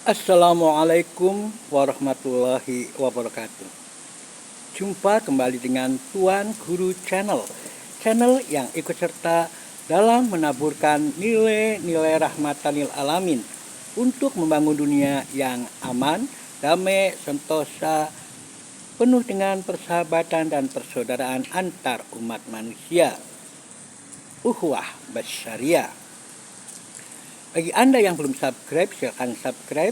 Assalamualaikum warahmatullahi wabarakatuh. Jumpa kembali dengan Tuan Guru Channel. Channel yang ikut serta dalam menaburkan nilai-nilai rahmatanil alamin untuk membangun dunia yang aman, damai, sentosa, penuh dengan persahabatan dan persaudaraan antar umat manusia. Uhuwah Basyariah. Bagi Anda yang belum subscribe, silakan subscribe,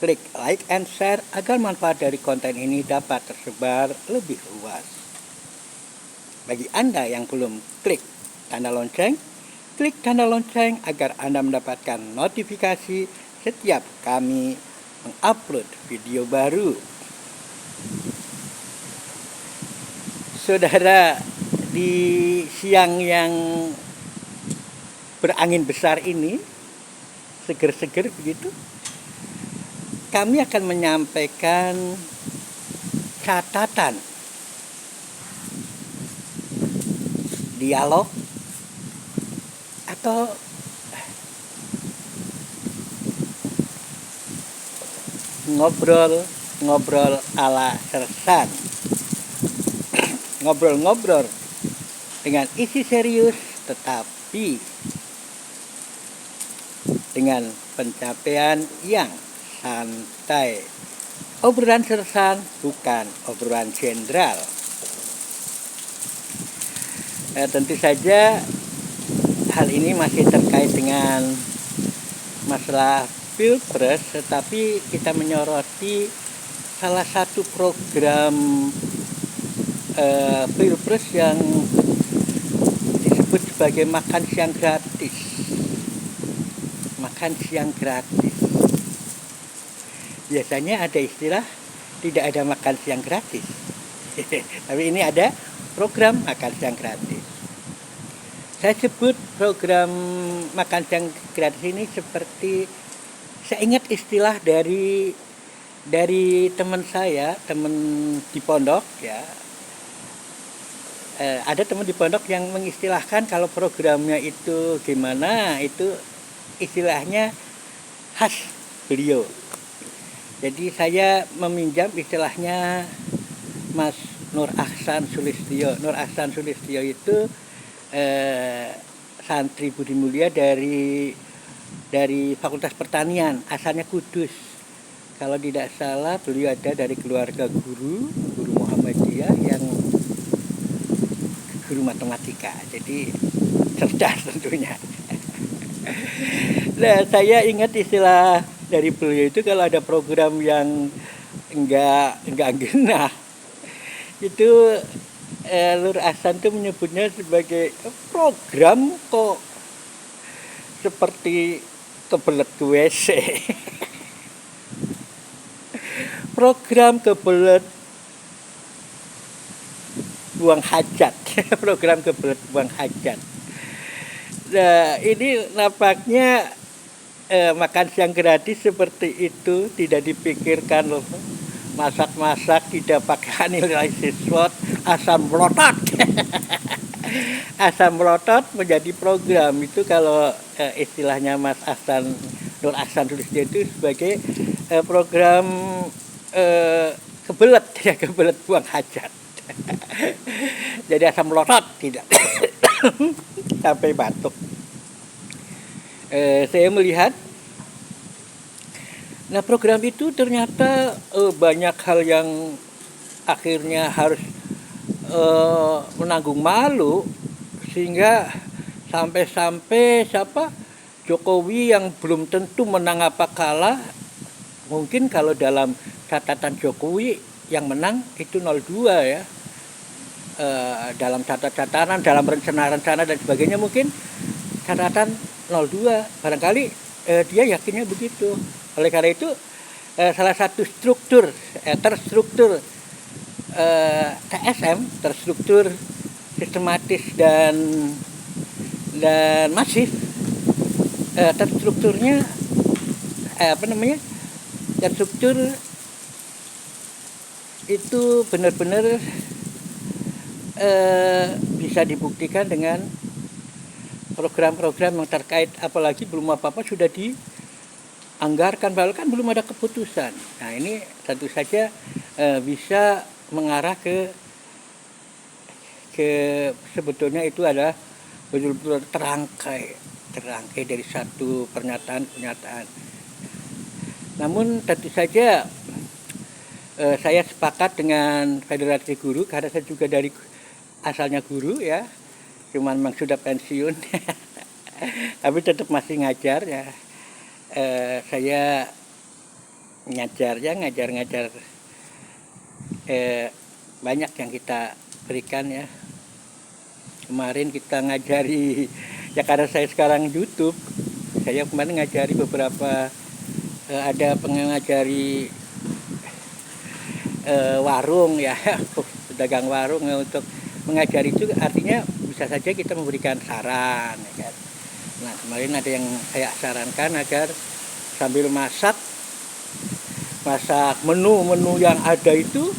klik like and share agar manfaat dari konten ini dapat tersebar lebih luas. Bagi Anda yang belum klik tanda lonceng, klik tanda lonceng agar Anda mendapatkan notifikasi setiap kami mengupload video baru. Saudara, di siang yang berangin besar ini, seger-seger begitu, kami akan menyampaikan catatan dialog atau ngobrol ala sersan. Ngobrol-ngobrol dengan isi serius tetapi dengan pencapaian yang santai. Obrolan sersan bukan obrolan jenderal. Tentu saja hal ini masih terkait dengan masalah pilpres, tetapi kita menyoroti salah satu program pilpres yang disebut sebagai makan siang gratis. Makan siang gratis. Biasanya ada istilah tidak ada makan siang gratis. Tapi ini ada program makan siang gratis. Saya sebut program makan siang gratis ini seperti, saya ingat istilah dari teman saya, teman di pondok ya. Ada teman di pondok yang mengistilahkan kalau programnya itu gimana, itu istilahnya khas beliau. Jadi saya meminjam istilahnya Mas Nur Ahsan Sulistyo. Nur Ahsan Sulistyo itu santri Budi Mulia dari Fakultas Pertanian, asalnya Kudus. Kalau tidak salah beliau ada dari keluarga guru Muhammadiyah yang guru matematika. Jadi cerdas tentunya. Nah, saya ingat istilah dari beliau itu kalau ada program yang enggak genah, itu Nur Ahsan itu menyebutnya sebagai program kok seperti kebelet WC. Program kebelet buang hajat. Program kebelet buang hajat. Nah, ini nampaknya makan siang gratis seperti itu tidak dipikirkan loh. Masak-masak tidak pakai analisis SWOT, asam melotot. Asam melotot menjadi program itu kalau istilahnya Mas Ahsan, Nur Ahsan Sulistyo itu sebagai program kebelet, ya kebelet buang hajat. Jadi asam melotot tidak. Sampai batuk. Saya melihat, nah program itu ternyata banyak hal yang akhirnya harus menanggung malu, sehingga sampai Jokowi yang belum tentu menang apa kalah, mungkin kalau dalam catatan Jokowi yang menang itu 02 ya. Dalam catatan, dalam rencana dan sebagainya mungkin catatan 02, barangkali dia yakinnya begitu. Oleh karena itu salah satu terstruktur TSM, terstruktur sistematis dan masif, terstrukturnya terstruktur itu benar-benar bisa dibuktikan dengan program-program yang terkait, apalagi belum apa-apa sudah anggarkan, padahal kan belum ada keputusan. Nah ini tentu saja bisa mengarah ke sebetulnya itu adalah betul-betul terangkai dari satu pernyataan. Namun tentu saja saya sepakat dengan Federasi Guru karena saya juga dari asalnya guru ya, cuman memang sudah pensiun, tapi tetap masih ngajar ya. Saya ngajar banyak yang kita berikan ya. Kemarin kita ngajari ya, karena saya sekarang YouTube, saya kemarin ngajari beberapa ada pengajari warung ya, pedagang warung ya, untuk mengajari itu artinya bisa saja kita memberikan saran ya kan. Nah kemarin ada yang saya sarankan agar sambil masak menu-menu yang ada itu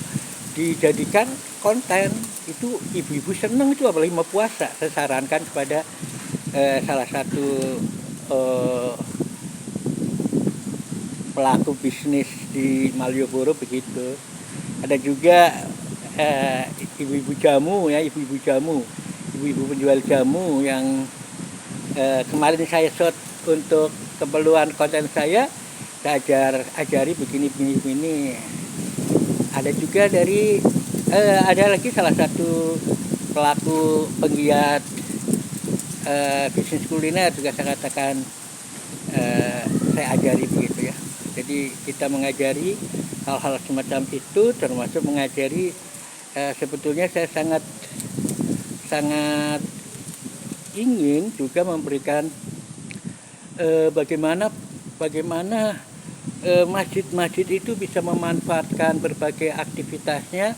dijadikan konten. Itu ibu-ibu senang itu, apalagi mau puasa. Saya sarankan kepada salah satu pelaku bisnis di Malioboro begitu. Ada juga ibu-ibu jamu ya, ibu-ibu penjual jamu yang kemarin saya shot untuk keperluan konten saya ajari begini. Ada juga dari ada lagi salah satu pelaku penggiat bisnis kuliner juga saya katakan saya ajari begitu ya. Jadi kita mengajari hal-hal semacam itu, termasuk mengajari sebetulnya saya sangat ingin juga memberikan bagaimana masjid-masjid itu bisa memanfaatkan berbagai aktivitasnya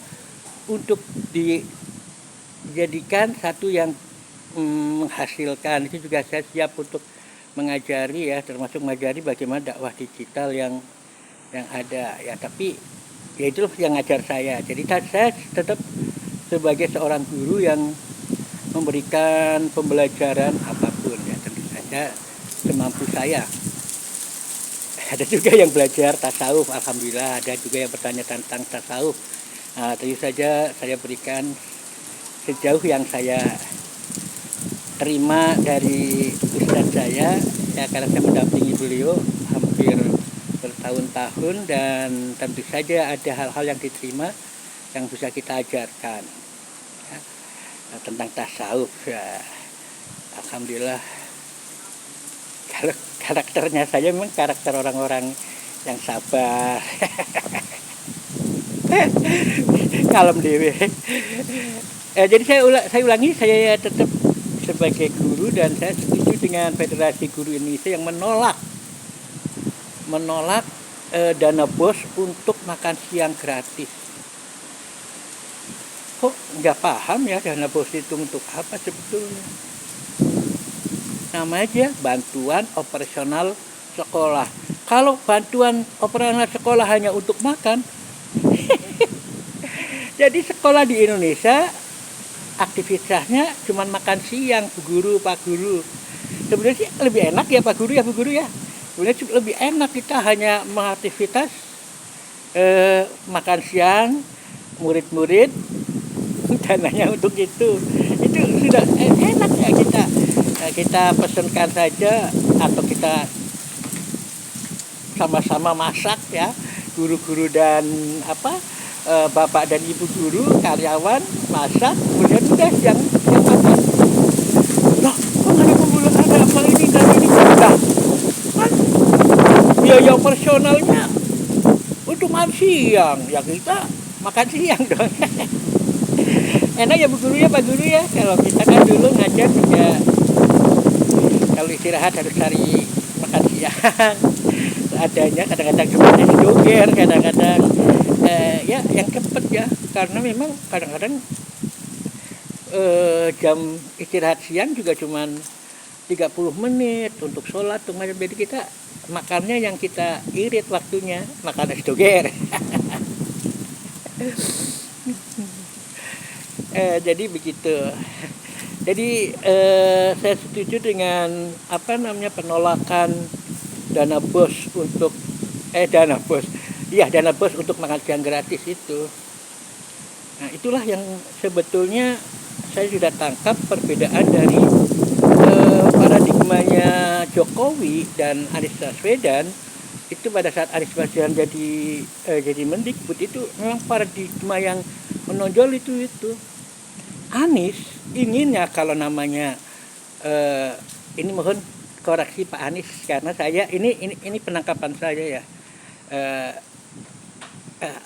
untuk dijadikan satu yang menghasilkan. Itu juga saya siap untuk mengajari ya, termasuk mengajari bagaimana dakwah digital yang ada ya. Tapi ya itu yang ngajar saya. Jadi saya tetap sebagai seorang guru yang memberikan pembelajaran apapun ya, tentu saja semampu saya. Ada juga yang belajar tasawuf, alhamdulillah. Ada juga yang bertanya tentang tasawuf. Nah, tentu saja saya berikan sejauh yang saya terima dari ustadz saya ya, karena saya mendampingi beliau hampir bertahun-tahun, dan tentu saja ada hal-hal yang diterima yang bisa kita ajarkan ya. Nah, tentang tasawuf ya, alhamdulillah. Kalau karakternya saya memang karakter orang-orang yang sabar. Kalem dewe. Jadi saya ulangi, saya tetap sebagai guru, dan saya setuju dengan Federasi Guru Indonesia yang menolak dana bos untuk makan siang gratis. Kok nggak paham ya dana bos itu untuk apa sebetulnya? Namanya bantuan operasional sekolah. Kalau bantuan operasional sekolah hanya untuk makan, jadi sekolah di Indonesia aktivitasnya cuma makan siang, Pak Guru. Sebenarnya sih lebih enak ya Pak Guru ya. Sebenarnya lebih enak kita hanya mengaktivitas makan siang, murid-murid, dananya untuk itu sudah enak ya. Kita pesankan saja, atau kita sama-sama masak ya, guru-guru dan bapak dan ibu guru, karyawan masak, kemudian udah yang makan. Loh, kok ada pembunuhan, ada apa ini dan ini? Nah, kan biaya operasionalnya untuk makan siang, ya kita makan siang dong. Enak ya Bu Guru ya, Pak Guru ya. Kalau kita kan dulu ngajar juga, kalau istirahat harus cari makan siang. Adanya kadang-kadang cuma joger, kadang-kadang ya yang cepet ya, karena memang kadang-kadang jam istirahat siang juga cuma 30 menit untuk sholat tuh, jadi kita makannya yang kita irit waktunya, makan es doger. Jadi begitu. Jadi saya setuju dengan penolakan dana bos untuk dana bos. Iya, dana bos untuk makan siang gratis itu. Nah, itulah yang sebetulnya saya sudah tangkap perbedaan dari paradigmanya Jokowi dan Anies Baswedan. Itu pada saat Anies Baswedan jadi Mendikbud itu memang paradigma yang menonjol itu. Anies inginnya kalau namanya ini mohon koreksi Pak Anies karena saya ini penangkapan saya ya.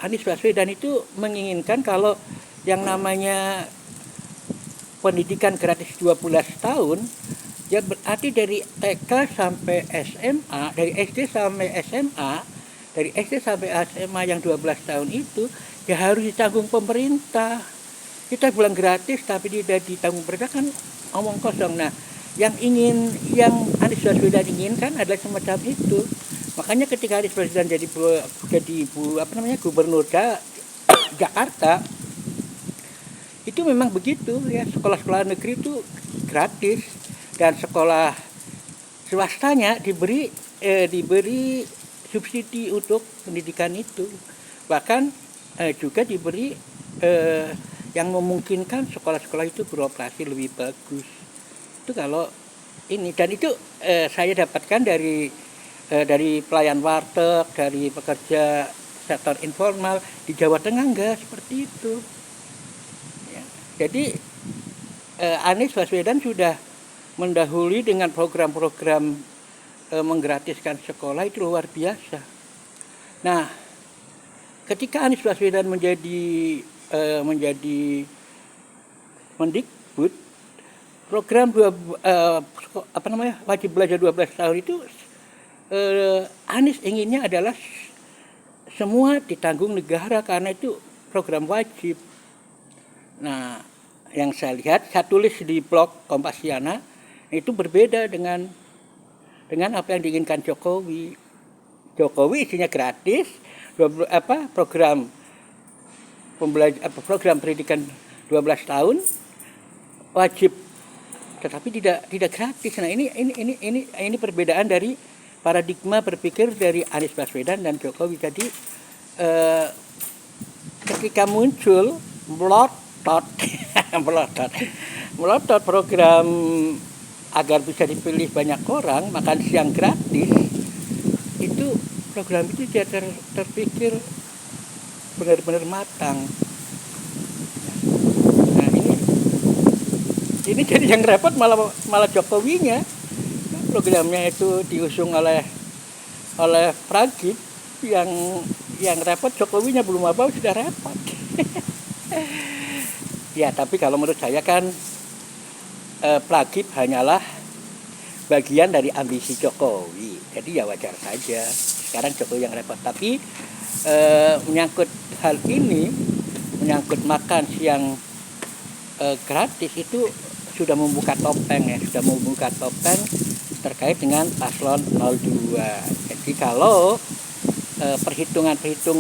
Anies Baswedan itu menginginkan kalau yang namanya pendidikan gratis 12 tahun ya berarti dari TK sampai SMA, dari SD sampai SMA, dari SD sampai SMA yang 12 tahun itu ya harus ditanggung pemerintah. Kita bilang gratis tapi tidak ditanggung pemerintah kan omong kosong. Nah, yang Anies Baswedan inginkan adalah semacam itu. Makanya ketika Anies Baswedan jadi gubernur Jakarta itu memang begitu ya, sekolah-sekolah negeri itu gratis dan sekolah swastanya diberi subsidi untuk pendidikan itu. Bahkan juga diberi yang memungkinkan sekolah-sekolah itu beroperasi lebih bagus. Itu kalau ini dan itu saya dapatkan dari pelayan warteg, dari pekerja sektor informal di Jawa Tengah enggak seperti itu. Ya, jadi Anies Baswedan sudah mendahului dengan program-program menggratiskan sekolah itu luar biasa. Nah, ketika Anies Baswedan menjadi Mendikbud, program wajib belajar 12 tahun itu Anies inginnya adalah semua ditanggung negara karena itu program wajib. Nah, yang saya lihat saya tulis di blog Kompasiana itu berbeda dengan apa yang diinginkan Jokowi. Jokowi isinya gratis, program pendidikan 12 tahun wajib, tetapi tidak gratis. Nah, ini perbedaan dari paradigma berpikir dari Anies Baswedan dan Jokowi. Jadi ketika muncul melotot program agar bisa dipilih banyak orang makan siang gratis, itu program itu tidak terpikir benar-benar matang. Nah, ini jadi yang repot malah Jokowinya. Programnya itu diusung oleh Pragit, yang repot Jokowinya belum apa sudah repot. Ya, tapi kalau menurut saya kan Pragit hanyalah bagian dari ambisi Jokowi. Jadi ya wajar saja sekarang Jokowi yang repot. Tapi menyangkut hal ini, menyangkut makan siang gratis itu sudah membuka topeng terkait dengan paslon 02. Jadi kalau perhitungan C1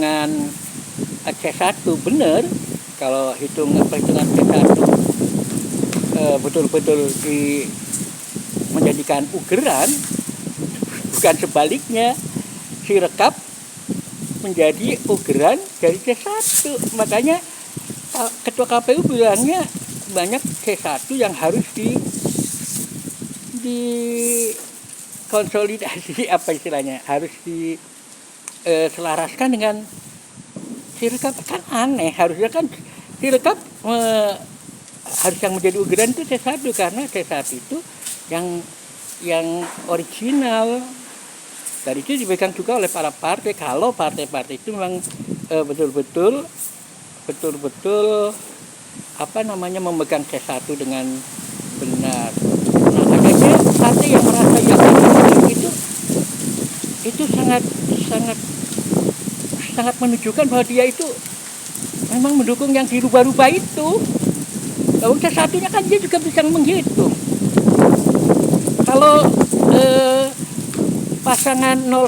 benar, kalau perhitungan C1 betul-betul menjadikan ugeran, bukan sebaliknya, Sirekap menjadi ugeran dari C1. Makanya Ketua KPU bilangnya banyak C1 yang harus dikonsolidasi, apa istilahnya, harus diselaraskan dengan Sirekap. Kan aneh, harusnya kan Sirekap harus yang menjadi ugeran itu C1 karena C1 itu yang original, dan itu dipegang juga oleh para partai. Kalau partai-partai itu memang betul-betul memegang C1 dengan benar. Nah, agaknya partai yang merasa yakin itu sangat menunjukkan bahwa dia itu memang mendukung yang dirubah-rubah itu. Kalau C1-nya kan dia juga bisa menghitung. Kalau pasangan 01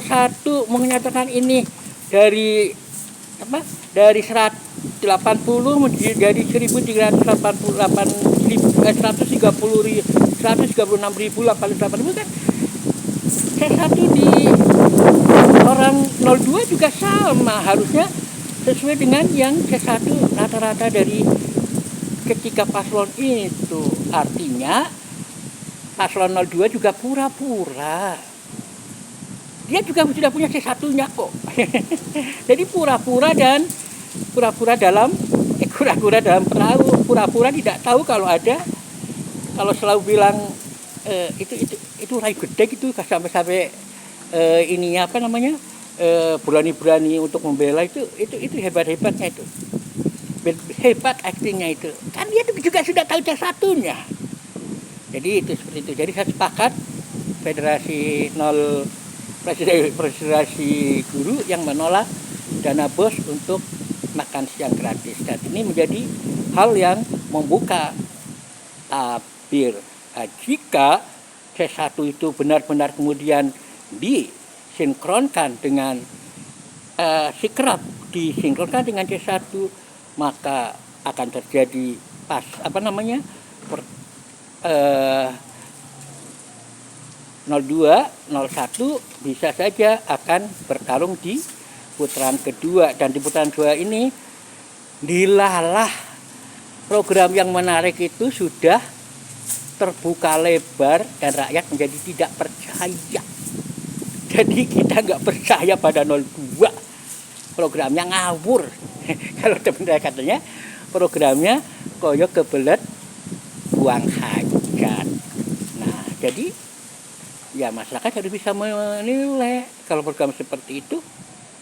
menyatakan ini dari 180 menjadi 1.386.000 kan C1 sama, harusnya sesuai dengan yang C1 rata-rata dari ketiga paslon itu. Artinya paslon 02 juga pura-pura. Dia juga sudah punya C1-nya kok. Jadi pura-pura dalam perahu, pura-pura tidak tahu kalau ada, kalau selalu bilang itu rayu gede gitu, sampai ininya apa namanya, berani-berani untuk membela itu hebatnya itu. Hebat aktingnya itu. Kan dia juga sudah tahu C1-nya. Jadi itu seperti itu. Jadi saya sepakat Federasi Guru yang menolak dana BOS untuk makan siang gratis. Dan ini menjadi hal yang membuka tabir. Nah, jika C1 itu benar-benar kemudian disinkronkan dengan sikrap, disinkronkan dengan C1, maka akan terjadi 02, 01 bisa saja akan bertarung di putaran kedua. Dan di putaran kedua ini dilalah program yang menarik itu sudah terbuka lebar dan rakyat menjadi tidak percaya. Jadi kita nggak percaya pada 02, programnya ngawur. Kalau teman-teman katanya programnya koyo kebelet buang hajat. Nah, jadi ya masyarakat harus bisa menilai kalau program seperti itu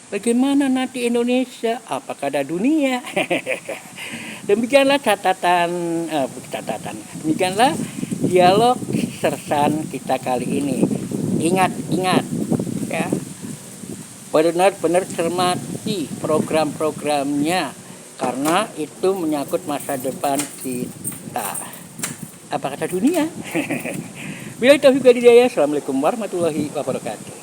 bagaimana nanti Indonesia, apakah ada dunia. Demikianlah demikianlah dialog sersan kita kali ini. Ingat ya, benar-benar cermati program-programnya karena itu menyangkut masa depan kita. Apa kata dunia? Bila taufiq wal hidayah. Assalamualaikum warahmatullahi wabarakatuh.